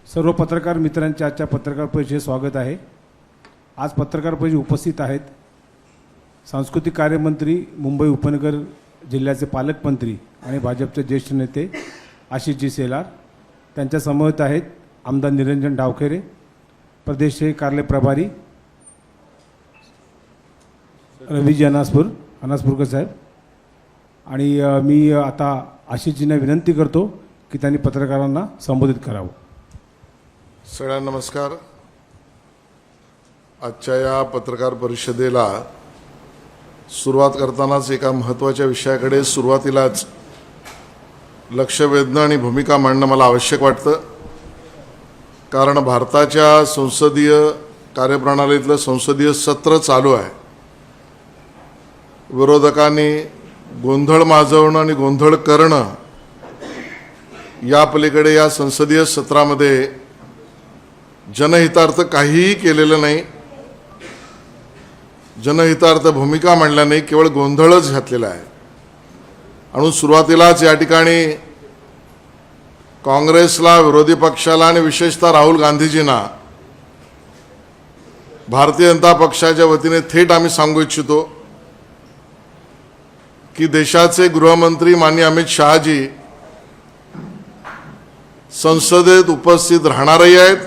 सर्व पत्रकार मित्रांचे आजच्या पत्रकार परिषदेत स्वागत आहे। आज पत्रकार परिषदेत उपस्थित आहेत सांस्कृतिक कार्यमंत्री, मुंबई उपनगर जिल्ह्याचे पालकमंत्री आणि भाजपचे ज्येष्ठ नेते आशिषजी शेलार। त्यांच्या समवेत आहेत आमदार निरंजन डावखेरे, प्रदेश कार्यालय प्रभारी रवीजी अनासपूरकर साहेब। आणि मी आता आशिषजींना विनंती करतो की त्यांनी पत्रकारांना संबोधित करावं। सगळ्यांना नमस्कार। आजच्या या पत्रकार परिषदेला सुरुवात करतानाच एका महत्त्वाच्या विषयाकडे सुरुवातीलाच लक्ष वेधणं आणि भूमिका मांडणं मला आवश्यक वाटतं, कारण भारताच्या संसदीय कार्यप्रणालीतलं संसदीय सत्र चालू आहे। विरोधकांनी गोंधळ माजवणं आणि गोंधळ करणं या पलीकडे या संसदीय सत्रामध्ये जनहितार्थ काहीही केलेलं नाही, जनहितार्थ भूमिका मांडल्या नाही, केवळ गोंधळच घातलेला आहे। म्हणून सुरुवातीलाच या ठिकाणी काँग्रेसला, विरोधी पक्षाला आणि विशेषतः राहुल गांधीजींना भारतीय जनता पक्षाच्या वतीने थेट आम्ही सांगू इच्छितो की देशाचे गृहमंत्री माननीय अमित शहाजी संसदेत उपस्थित राहणारही आहेत,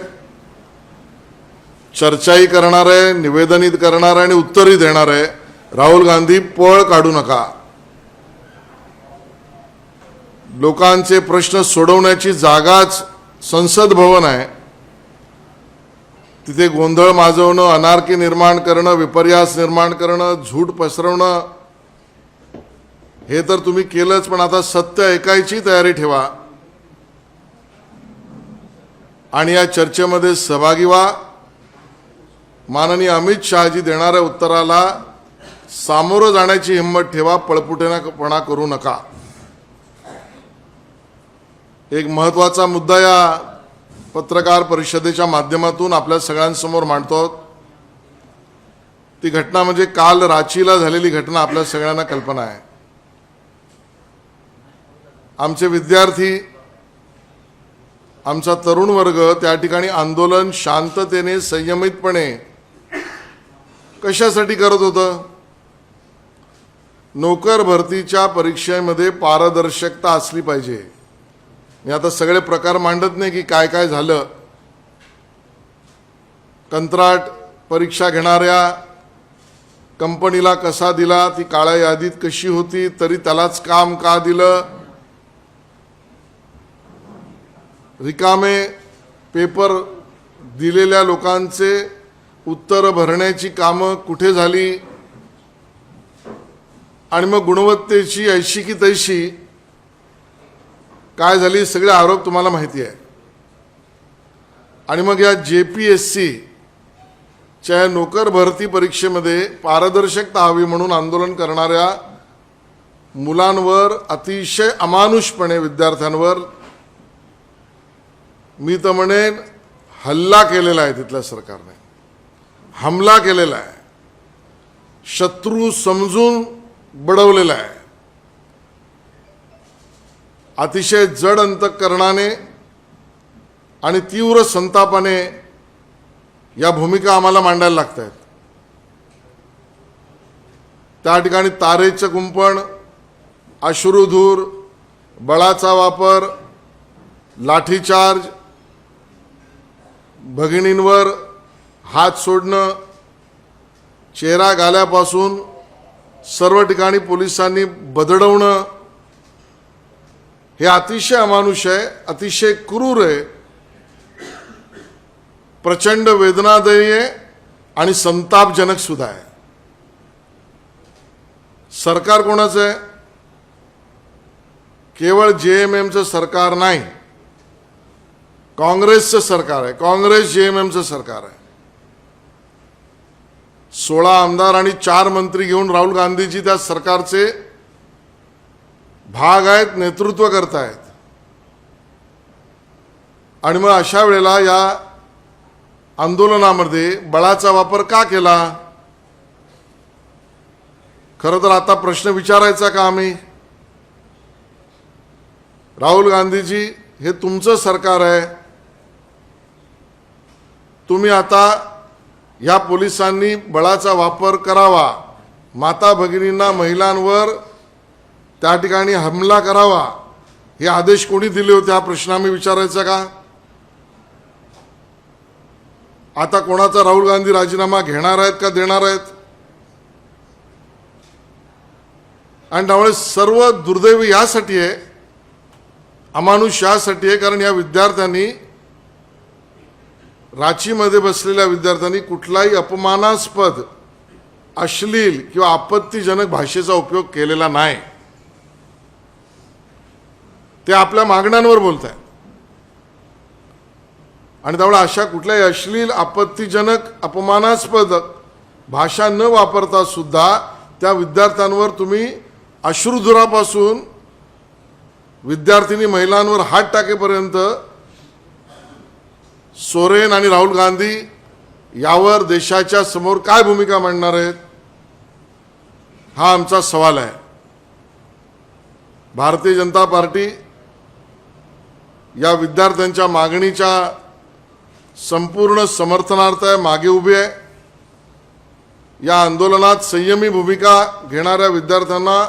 चर्चाही करणार आहे, निवेदनित करणार आहे आणि उत्तरही देणार आहे। राहुल गांधी पळ काढू नका। लोकांचे प्रश्न सोडवण्याची जागाच संसद भवन आहे, तिथे गोंधळ माजवणं, अनार्की निर्माण करणं, विपर्यास निर्माण करणं, झूट पसरवणं हे तर तुम्ही केलंच, पण आता सत्य ऐकायची तयारी ठेवा आणि या चर्चेमध्ये सहभागी व्हा। माननीय अमित शहाजी देणाऱ्या उत्तराला सामोरं जाण्याची हिंमत ठेवा, पळपुटेपणा करू नका। एक महत्त्वाचा मुद्दा या पत्रकार परिषदेच्या माध्यमातून आपल्या सगळ्यांसमोर मांडतो। ती घटना म्हणजे काल रांचीला झालेली घटना आपल्या सगळ्यांना कल्पना आहे। आमचे विद्यार्थी, आमचा तरुण वर्ग त्या ठिकाणी आंदोलन शांततेने, संयमितपणे कशासाठी करत होतं? नोकर भरतीच्या परीक्षेमध्ये पारदर्शकता असली पाहिजे। मी आता सगळे प्रकार मांडत नाही की काय काय झालं। कंत्राट परीक्षा घेणाऱ्या कंपनीला कसा दिला, ती काळ्या यादीत कशी होती, तरी त्यालाच काम का दिलं? रिकामे पेपर दिलेल्या लोकांचे उत्तर भरण्याची कामं कुठे झाली? आणि मग गुणवत्तेची ऐशी की तैशी काय झाली? सगळे आरोप तुम्हाला माहिती आहे। आणि मग या JPSC च्या नोकर भरती परीक्षेमध्ये पारदर्शकता हवी म्हणून आंदोलन करणाऱ्या मुलांवर अतिशय अमानुषपणे, विद्यार्थ्यांवर मी तर म्हणेन हल्ला केलेला आहे। तिथल्या सरकारने हमला केलेला आहे, शत्रू समजून बडवलेला आहे। अतिशय जड अंतःकरणाने आणि तीव्र संतापाने या भूमिका आम्हाला मांडायला लागत आहेत। त्या ठिकाणी तारेचं कुंपण, अश्रुधूर, बळाचा वापर, लाठीचार्ज, भगिनींवर हात सोडणं, चेहरा गाल्यापासून सर्व ठिकाणी पोलिसांनी बदडवणं हे अतिशय अमानुष आहे, अतिशय क्रूर आहे, प्रचंड वेदनादायी आहे आणि संतापजनक सुद्धा आहे। सरकार कोणाचं आहे? केवळ JMMचं सरकार नाही, काँग्रेसचं सरकार आहे। काँग्रेस JMMचं सरकार आहे। 16 आमदार आणि 4 मंत्री घेऊन राहुल गांधीजी त्या सरकारचे भाग आहेत, नेतृत्व करतायत। आणि मग अशा वेळेला या आंदोलनामध्ये बळाचा वापर का केला? खरं तर आता प्रश्न विचारायचा का आम्ही? राहुल गांधीजी, हे तुमचं सरकार आहे, तुम्ही आता या पोलिसांनी बळाचा वापर करावा, माता भगिनींना महिलांवर त्या ठिकाणी हमला करावा, हे आदेश कोणी दिले होते हा प्रश्न आम्ही विचारायचा का? आता कोणाचा राहुल गांधी राजीनामा घेणार आहेत का देणार आहेत? आणि त्यामुळे सर्व दुर्दैव यासाठी आहे, अमानुष यासाठी आहे, कारण या विद्यार्थ्यांनी, रांचीमध्ये बसलेल्या विद्यार्थ्यांनी कुठलाही अपमानास्पद, अश्लील किंवा आपत्तीजनक भाषेचा उपयोग केलेला नाही. ते आपल्या मागण्यांवर बोलत आहेत आणि त्यामुळे अशा कुठल्याही अश्लील, आपत्तीजनक, अपमानास्पद भाषा न वापरता सुद्धा त्या विद्यार्थ्यांवर तुम्ही अश्रुधुरापासून विद्यार्थिनी महिलांवर हात टाकेपर्यंत सोरेन आणि राहुल गांधी यावर देशाच्या समोर काय भूमिका मांडणार आहेत, हा आमचा सवाल आहे. भारतीय जनता पार्टी या विद्यार्थ्यांच्या मागणीच्या संपूर्ण समर्थनार्थ आहे, मागे उभी आहे. या आंदोलनात संयमी भूमिका घेणाऱ्या विद्यार्थ्यांना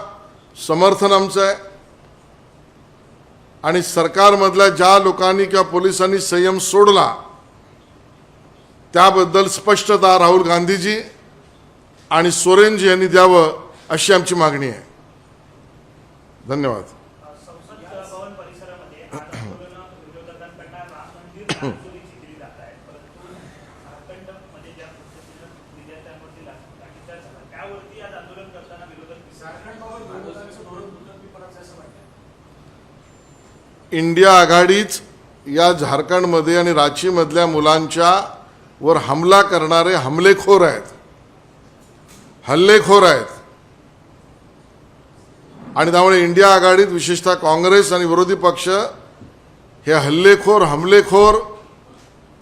समर्थन आमचं आहे आणि सरकारमधल्या ज्या लोकांनी किंवा पोलिसांनी संयम सोडला त्याबद्दल स्पष्टता राहुल गांधीजी आणि सोरेनजी यांनी द्यावं, अशी आमची मागणी आहे. धन्यवाद. संसद भवन परिसरामध्ये आज आंदोलन विरोधकांकडून राम मंदिर राजरोलीची केली जात आहे, परंतु झारखंडमध्ये ज्या पद्धतीनं विद्यार्थ्यांवरती लाठीचार्ज झाला त्यावरती आज आंदोलन करताना विरोधक इंडिया आघाडीच या झारखंडमध्ये आणि रांचीमधल्या मुलांच्या वर हमला करणारे हल्लेखोर आहेत. आणि त्यामुळे इंडिया आघाडीत विशेषतः काँग्रेस आणि विरोधी पक्ष हे हमलेखोर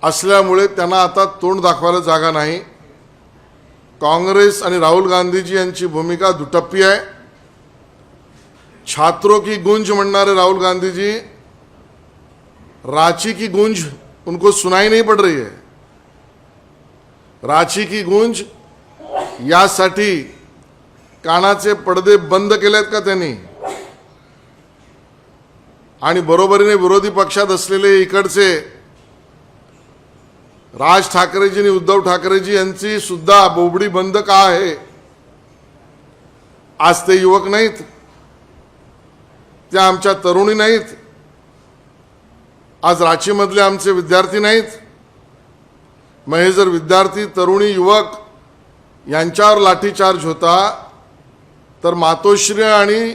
असल्यामुळे त्यांना आता तोंड दाखवायला जागा नाही. काँग्रेस आणि राहुल गांधीजी यांची भूमिका दुटप्पी आहे. छात्रों की गूंज म्हणणारे राहुल गांधीजी, रांची की गूंज उनको सुनाई नहीं पड़ रही है. रांची की गूंज यासाठी कानाचे पडदे बंद केलेत का त्यांनी? आणि बरोबरीने विरोधी पक्षात असलेले इकडचे राज ठाकरेजी आणि उद्धव ठाकरेजी यांची सुद्धा बोबडी बंद का आहे? आज ते युवक नाहीत, त्या आमच्या तरुणी नाहीत, आज रांचीमधले आमचे विद्यार्थी नाहीत. मग हे जर विद्यार्थी, तरुणी, युवक यांच्यावर लाठीचार्ज होता तर मातोश्री आणि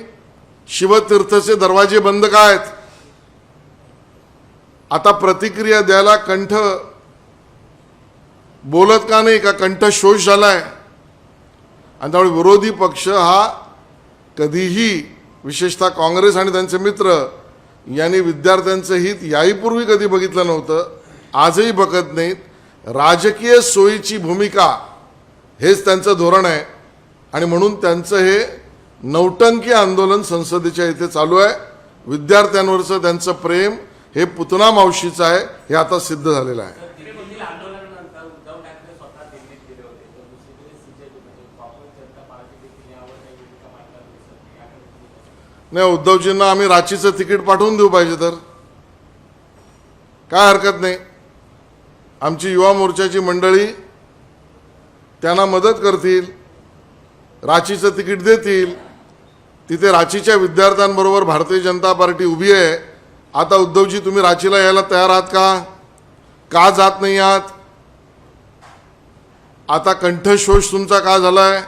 शिवतीर्थचे दरवाजे बंद का आहेत? आता प्रतिक्रिया द्यायला कंठ बोलत का नाही, का कंठ शोष झालाय? आणि त्यामुळे विरोधी पक्ष हा कधीही, विशेषतः काँग्रेस आणि त्यांचे मित्र यांनी विद्यार्थ्यांचं हित याहीपूर्वी कधी बघितलं नव्हतं, आजही बघत नाहीत. राजकीय सोयीची भूमिका हेच त्यांचं धोरण आहे आणि म्हणून त्यांचं हे नौटंकी आंदोलन संसदेच्या इथे चालू आहे. विद्यार्थ्यांवरचं त्यांचं प्रेम हे पुतना मावशीचं आहे, हे आता सिद्ध झालेलं आहे. आंदोलनानंतर उद्धव ठाकरे स्वतः दिल्लीत गेले होते, तर दुसरीकडे सीजेपी काँग्रेस जनता पार्टी देखील यावर काही भूमिका मांडताना दिसत नाही. नाही, उद्धवजींना आम्ही रांचीचं तिकीट पाठवून देऊ पाहिजे तर काय हरकत नाही. आमची युवा मोर्चाची मंडळी त्यांना मदत करतील, रांचीचं तिकीट देतील. तिथे रांचीच्या विद्यार्थ्यांबरोबर भारतीय जनता पार्टी उभी आहे. आता उद्धवजी, तुम्ही रांचीला यायला तयार आहात का जात नाही आहात? आता कंठशोष तुमचा का झालाय?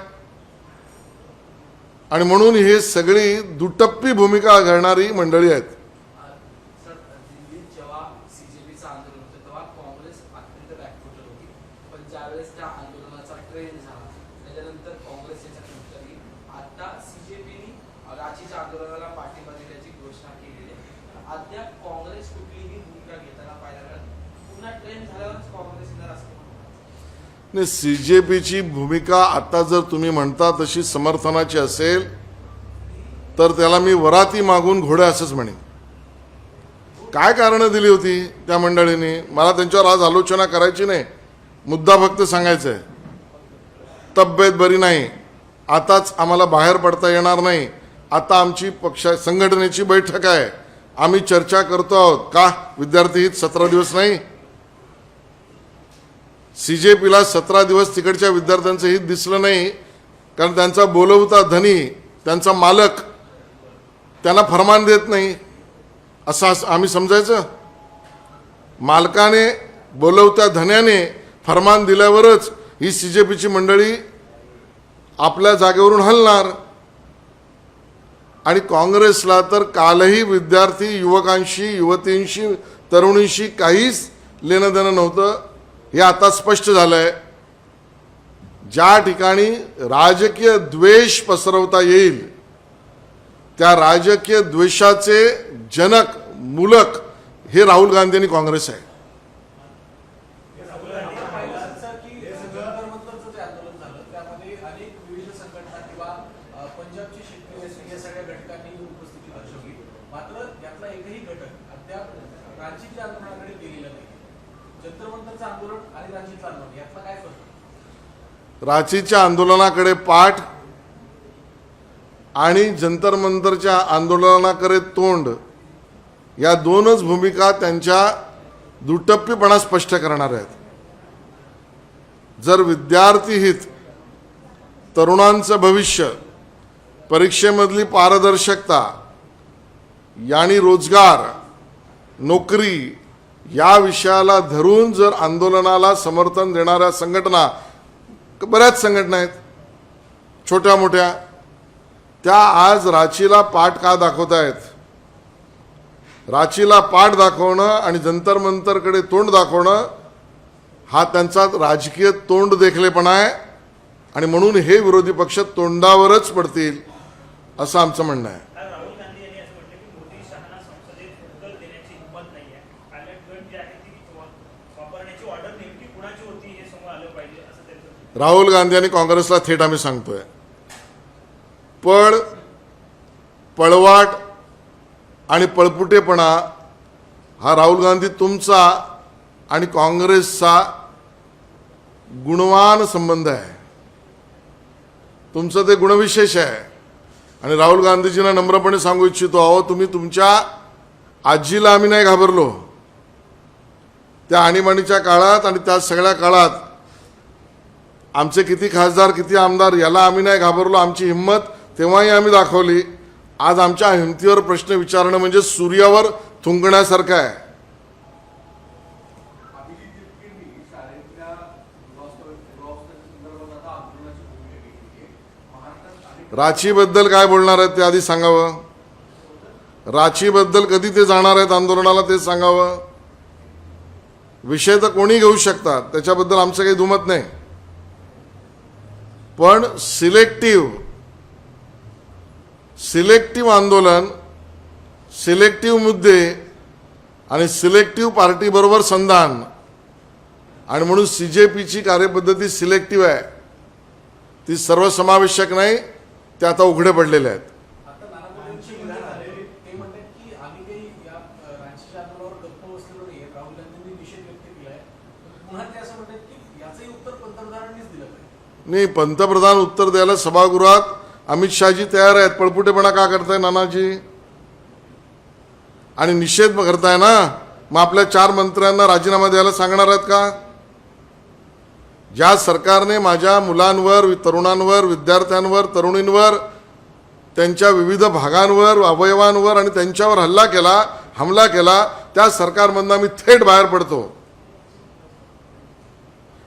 आणि म्हणून हे सगळी दुटप्पी भूमिका घडणारी मंडळी आहेत. सर, दिल्लीत जेव्हा सीजेपीचं आंदोलन होतं तेव्हा काँग्रेस अत्यंत बॅकफुटर होती, पण ज्यावेळेस त्या आंदोलनाचा ट्रेंड झाला त्याच्यानंतर काँग्रेस याच्यात उतरली. आता सीजेपीने रांचीच्या आंदोलनाला पाठिंबा दिल्याची घोषणा केलेली आहे. अद्याप काँग्रेस कुठलीही भूमिका घेताना पाहिलं, पुन्हा ट्रेंड झाल्यावरच काँग्रेस येणार असं नाही, सीजेपीची भूमिका आता जर तुम्ही म्हणता तशी समर्थनाची असेल तर त्याला मी वराती मागून घोडे असंच म्हणेन. काय कारणं दिली होती त्या मंडळींनी? मला त्यांच्यावर आज आलोचना करायची नाही, मुद्दा फक्त सांगायचा आहे, तब्येत बरी नाही, आताच आम्हाला बाहेर पडता येणार नाही, आता आमची संघटनेची बैठक आहे, आम्ही चर्चा करतो आहोत. का विद्यार्थी हित 17 दिवस नाही? CJPला 17 दिवस तिकडच्या विद्यार्थ्यांचं हित दिसलं नाही, कारण त्यांचा बोलवता धनी, त्यांचा मालक त्यांना फरमान देत नाही असं आम्ही समजायचं. मालकाने, बोलवत्या धन्याने फरमान दिल्यावरच ही CJPची मंडळी आपल्या जागेवरून हलणार. आणि काँग्रेसला तर कालही विद्यार्थी, युवकांशी, युवतींशी, तरुणींशी काहीच लेणं देणं नव्हतं. हे आता स्पष्ट झालंय. ज्या ठिकाणी राजकीय द्वेष पसरवता येईल त्या राजकीय द्वेषाचे जनक, मूलक हे राहुल गांधी आणि काँग्रेस आहे. पंजाबची शेतकरी असतील या सगळ्या घटकांनी उपस्थिती दर्शवली, मात्र यातला एकही घटक अद्याप रांचीच्या आंदोलनाकडे गेलेला नाही. जंतर मंतरचं आंदोलन आणि रांचीचं आंदोलन यातला काय फरक? रांचीच्या आंदोलनाकडे पाठ आणि जंतर मंतरच्या आंदोलनाकडे तोंड, या दोनच भूमिका त्यांच्या दुटप्पीपणा स्पष्ट करणार आहेत. जर विद्यार्थी हित, तरुणांचं भविष्य, परीक्षेमधली पारदर्शकता आणि रोजगार, नोकरी या विषयाला धरून जर आंदोलनाला समर्थन देणाऱ्या संघटना, बऱ्याच संघटना आहेत छोट्या मोठ्या, त्या आज रांचीला पाठ का दाखवत आहेत? रांचीला पाठ दाखवणं आणि जंतर मंतरकडे तोंड दाखवणं हा त्यांचा राजकीय तोंड देखलेपणा आहे. आणि म्हणून हे विरोधी पक्ष तोंडावरच पडतील असं आमचं म्हणणं आहे. राहुल गांधी यांनी असं म्हटलं की मोदी शहाना संसदेत उत्तर देण्याची हिंमत नाहीये. पायलट गन जी आहे ती वापरण्याची ऑर्डर नेमकी कुणाची होती हे समोर आलं पाहिजे असं त्यांचं. राहुल गांधी आणि काँग्रेसला थेट आम्ही सांगतोय, पळवाट आणि पळपुटेपणा हा राहुल गांधी तुमचा आणि काँग्रेसचा गुणवान संबंध आहे. तुमचं ते गुणविशेष आहे. आणि राहुल गांधीजींना नम्रपणे सांगू इच्छितो, अहो तुम्ही तुमच्या आजीला आम्ही नाही घाबरलो. त्या आणीबाणीच्या काळात आणि त्या सगळ्या काळात आमचे किती खासदार, किती आमदार याला आम्ही नाही घाबरलो. आमची हिंमत तेव्हाही आम्ही दाखवली. आज आमच्या हिमतीवर प्रश्न विचारणं म्हणजे सूर्यावर थुंकण्यासारखं आहे. रांचीबद्दल काय बोलणार आहेत ते आधी सांगावं. रांचीबद्दल कधी ते जाणार आहेत आंदोलनाला ते सांगावं. विषय तर कोणी घेऊ शकतात, त्याच्याबद्दल आमचं काही दुमत नाही. पण सिलेक्टिव्ह आंदोलन, सिलेक्टिव्ह मुद्दे आणि सिलेक्टिव्ह पार्टीबरोबर संधान, आणि म्हणून CJPची कार्यपद्धती सिलेक्टिव्ह आहे, ती सर्वसमावेशक नाही. ते आता उघडे पडलेले आहेत. आता नाना पटोलेंची विधान झाले, ते म्हणतात की आम्ही काही या रांचीच्या आंदोलनावर गप्प बसलेलो नाही. राहुल गांधींनी निषेध व्यक्त केलाय. पुन्हा ते असं म्हणतात की याचंही उत्तर पंतप्रधानांनीच दिलं पाहिजे. नाही, पंतप्रधान उत्तर द्यायला सभागृहात अमित शहाजी तयार आहेत. पळपुटेपणा का करताय नानाजी? आणि निषेध करताय ना, मग आपल्या 4 मंत्र्यांना राजीनामा द्यायला सांगणार आहेत का? ज्या सरकारने माझ्या मुलांवर, तरुणांवर, विद्यार्थ्यांवर, तरुणींवर, त्यांच्या विविध भागांवर, अवयवांवर आणि त्यांच्यावर हमला केला, त्या सरकारमधून आम्ही थेट बाहेर पडतो.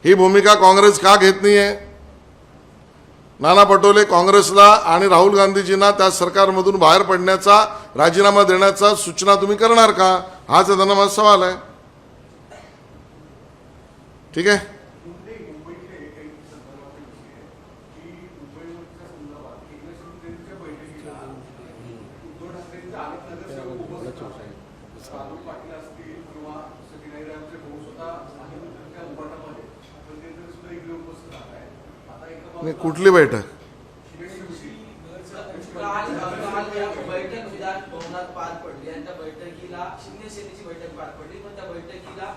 ही भूमिका काँग्रेस का घेत नाहीये? नाना पटोले काँग्रेसला आणि राहुल गांधीजींना त्या सरकारमधून बाहेर पडण्याचा, राजीनामा देण्याचा सूचना तुम्ही करणार का? हाच त्यांना माझा सवाल आहे. ठीक आहे. कुठली बैठक? बैठक विधान भवनात पार पडली आणि त्या बैठकीला शिंदे सेनेची बैठक पार पडली. पण त्या बैठकीला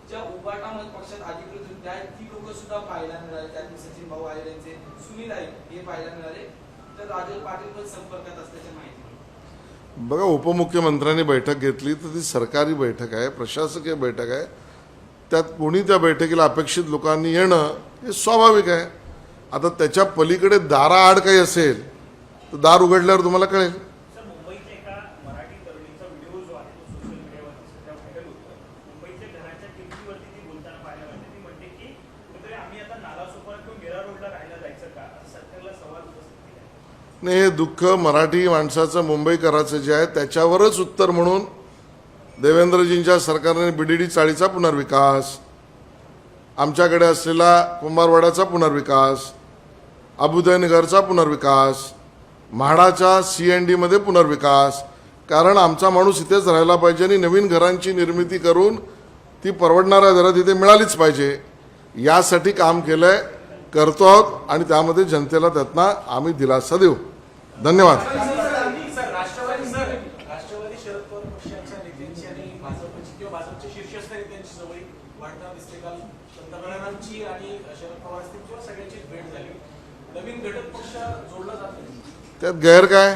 ज्या उभाटामध्ये पक्षात अधिकृत होत्या ती लोक सुद्धा पाहायला मिळाले. त्यात सचिन भाऊ आयर यांचे सुनील आहे हे पाहायला मिळाले. तर राजू पाटील पण संपर्कात असल्याची माहिती मिळाली. बघा, उपमुख्यमंत्र्यांनी बैठक घेतली तर ती सरकारी बैठक आहे, प्रशासकीय बैठक आहे. त्यात कोणी त्या बैठकीला अपेक्षित लोकांनी येणं हे स्वाभाविक आहे. आता त्याच्या पलीकडे दाराआड काही असेल तर दार उघडल्यावर तुम्हाला कळेल. सर, मुंबईच्या एका मराठी तरुणीचा व्हिडिओ जो आहे तो सोशल मीडियावरती सध्या व्हायरल होतो. मुंबईच्या घराच्या किमतीवरती ती बोलताना पाहायला मिळते. ती म्हणते की कुठेतरी आम्ही आता नालासोपारा किंवा मीरा रोडला राहायला जायचं का, असं सरकारला सवाल उपस्थित केला आहे. नाही, हे दुःख मराठी माणसाचं मुंबईकराचं जे आहे त्याच्यावरच उत्तर म्हणून देवेंद्रजींच्या सरकारने बीडीडी चाळीचा पुनर्विकास, आमच्याकडे असलेला कुंभारवाड्याचा पुनर्विकास, अभुदयनगरचा पुनर्विकास, म्हाडाच्या CND मध्ये पुनर्विकास, कारण आमचा माणूस इथेच राहायला पाहिजे आणि नवीन घरांची निर्मिती करून ती परवडणाऱ्या दरात इथे मिळालीच पाहिजे, यासाठी काम केलंय, करतो आहोत आणि त्यामध्ये जनतेला त्यातनं आम्ही दिलासा देऊ. धन्यवाद. राष्ट्रवादी शरद पवार पक्षाच्या नेत्यांची आणि भाजपची किंवा भाजपच्या शीर्षस्थ नेत्यांची जवळ वाढताना दिसते. काल पंतप्रधानांची आणि शरद पवार असतील किंवा सगळ्यांचीच भेट झाली. नवीन घटक पक्ष जोडला जात नाही. त्यात गैर काय?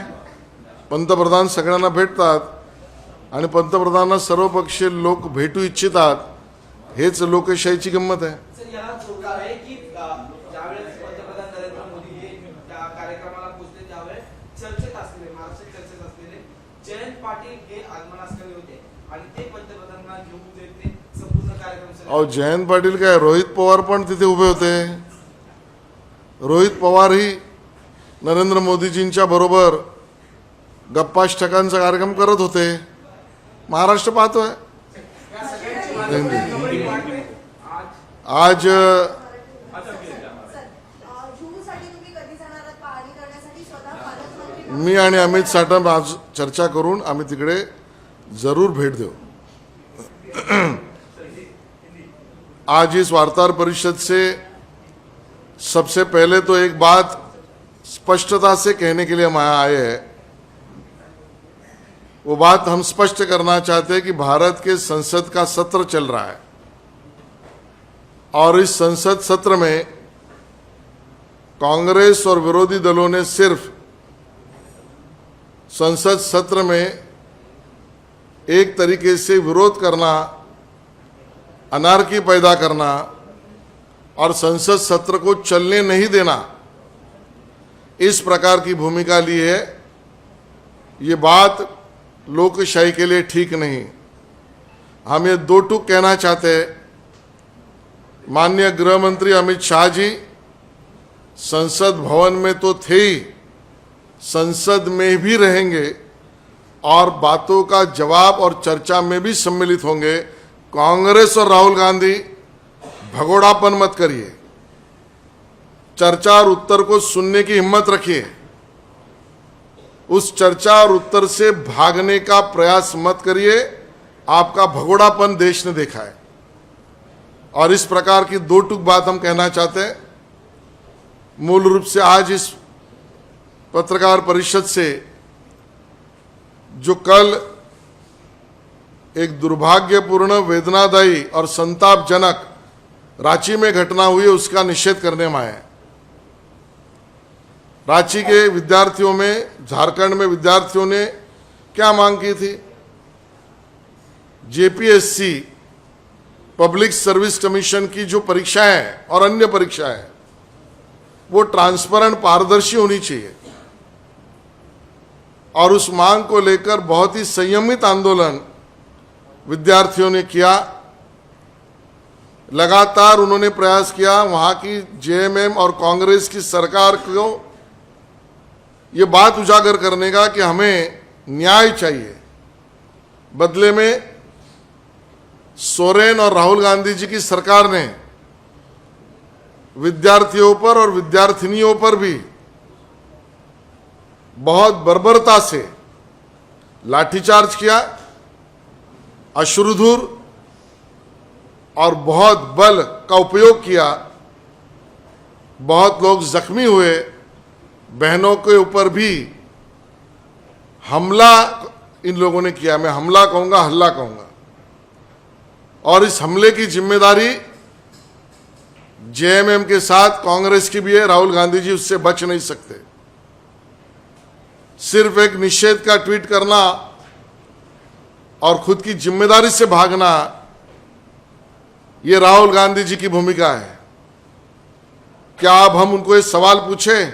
पंतप्रधान सगळ्यांना भेटतात आणि पंतप्रधानांना सर्वपक्षीय लोक भेटू इच्छितात. हेच लोकशाहीची गंमत आहे. सर, याला जोडला आहे की ज्यावेळेस पंतप्रधान नरेंद्र मोदी हे त्या कार्यक्रमाला पोहोचले त्यावेळेस चर्चेत असलेले महाराष्ट्रात चर्चेत असलेले जयंत पाटील हे आगमनास्थळी होते आणि ते पंतप्रधानांना घेऊन ते संपूर्ण कार्यक्रम. अहो, जयंत पाटील काय, रोहित पवार पण तिथे उभे होते. रोहित पवार ही नरेंद्र मोदीजींच्या बरोबर गप्पाष्टकांचा कार्यक्रम करत होते. महाराष्ट्र पाहतोय. आज मी आणि अमित साटम आज चर्चा करून आम्ही तिकडे जरूर भेट देऊ. आज इस वार्ताहर परिषद से सबसे पहले तो एक बात स्पष्टता से कहने के लिए हम यहाँ आए हैं. वो बात हम स्पष्ट करना चाहते हैं कि भारत के संसद का सत्र चल रहा है और इस संसद सत्र में कांग्रेस और विरोधी दलों ने सिर्फ संसद सत्र में एक तरीके से विरोध करना, अनारकी पैदा करना और संसद सत्र को चलने नहीं देना, इस प्रकार की भूमिका ली है. ये बात लोकशाही के लिए ठीक नहीं. हम ये दो टूक कहना चाहते हैं. माननीय गृह मंत्री अमित शाह जी संसद भवन में तो थे ही, संसद में भी रहेंगे और बातों का जवाब और चर्चा में भी सम्मिलित होंगे. कांग्रेस और राहुल गांधी भगोड़ापन मत करिए. चर्चा और उत्तर को सुनने की हिम्मत रखिए. उस चर्चा और उत्तर से भागने का प्रयास मत करिए. आपका भगोड़ापन देश ने देखा है और इस प्रकार की दो टूक बात हम कहना चाहते हैं. मूल रूप से आज इस पत्रकार परिषद से जो कल एक दुर्भाग्यपूर्ण, वेदनादायी और संतापजनक रांची में घटना हुई है, उसका निषेध करने में आए हैं. रांची के विद्यार्थियों में, झारखंड में विद्यार्थियों ने क्या मांग की थी? JPSC पब्लिक सर्विस कमीशन की जो परीक्षाएं और अन्य परीक्षाएं वो ट्रांसपेरेंट, पारदर्शी होनी चाहिए और उस मांग को लेकर बहुत ही संयमित आंदोलन विद्यार्थियों ने किया. लगातार उन्होंने प्रयास किया वहां की JMM और कांग्रेस की सरकार को ये बात उजागर करने का कि हमें न्याय चाहिए. बदले में सोरेन और राहुल गांधी जी की सरकार ने विद्यार्थियों पर और विद्यार्थिनियों पर भी बहुत बर्बरता से लाठीचार्ज किया, अश्रुधूर और बहुत बल का उपयोग किया. बहुत लोग जख्मी हुए. बहनों के ऊपर भी हमला इन लोगों ने किया. मैं हमला कहूंगा, हल्ला कहूंगा. और इस हमले की जिम्मेदारी जेएमएम के साथ कांग्रेस की भी है। राहुल गांधी जी उससे बच नहीं सकते। सिर्फ एक निषेध का ट्वीट करना और खुद की जिम्मेदारी से भागना, ये राहुल गांधी जी की भूमिका है। क्या अब हम उनको ये सवाल पूछें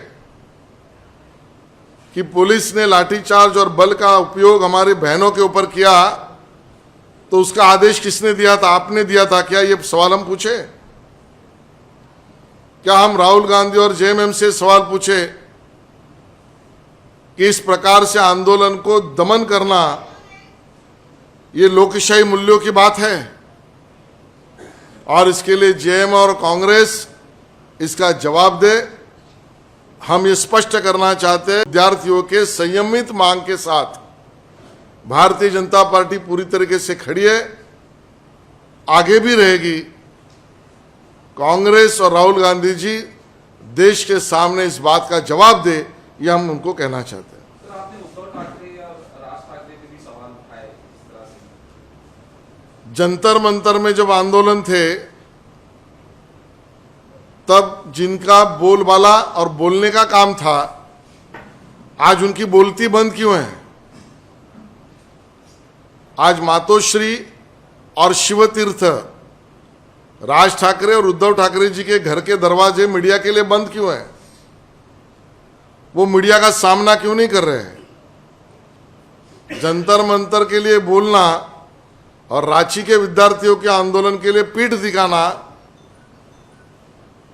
कि पुलिस ने लाठीचार्ज और बल का उपयोग हमारी बहनों के ऊपर किया, तो उसका आदेश किसने दिया था? आपने दिया था क्या? ये सवाल हम पूछे? क्या हम राहुल गांधी और जेएमएम से सवाल पूछे कि इस प्रकार से आंदोलन को दमन करना ये लोकशाही मूल्यों की बात है? और इसके लिए जेएमएम और कांग्रेस इसका जवाब दे। हम ये स्पष्ट करना चाहते हैं, विद्यार्थियों के संयमित मांग के साथ भारतीय जनता पार्टी पूरी तरीके से खड़ी है, आगे भी रहेगी। कांग्रेस और राहुल गांधी जी देश के सामने इस बात का जवाब दे, ये हम उनको कहना चाहते हैं। सर, आपने उद्धव ठाकरे और राज ठाकरे पे भी सवाल उठाए इस तरह से। जंतर मंतर में जब आंदोलन थे, तब जिनका बोलबाला और बोलने का काम था, आज उनकी बोलती बंद क्यों है? आज मातोश्री और शिवतीर्थ, राज ठाकरे और उद्धव ठाकरे जी के घर के दरवाजे मीडिया के लिए बंद क्यों हैं? वो मीडिया का सामना क्यों नहीं कर रहे हैं? जंतर मंतर के लिए बोलना और रांची के विद्यार्थियों के आंदोलन के लिए पीठ दिखाना,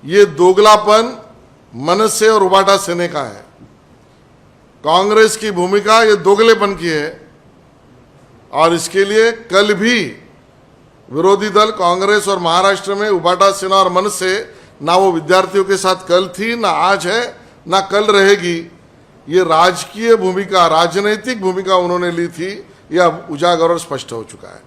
ये दोगलापन मनसे और उबाटा सेने का है। कांग्रेस की भूमिका ये दोगलेपन की है, और इसके लिए कल भी विरोधी दल कांग्रेस और महाराष्ट्र में उबाटा सेना और मनसे, ना वो विद्यार्थियों के साथ कल थी, ना आज है, ना कल रहेगी। ये राजकीय भूमिका, राजनैतिक भूमिका उन्होंने ली थी, यह उजागर और स्पष्ट हो चुका है।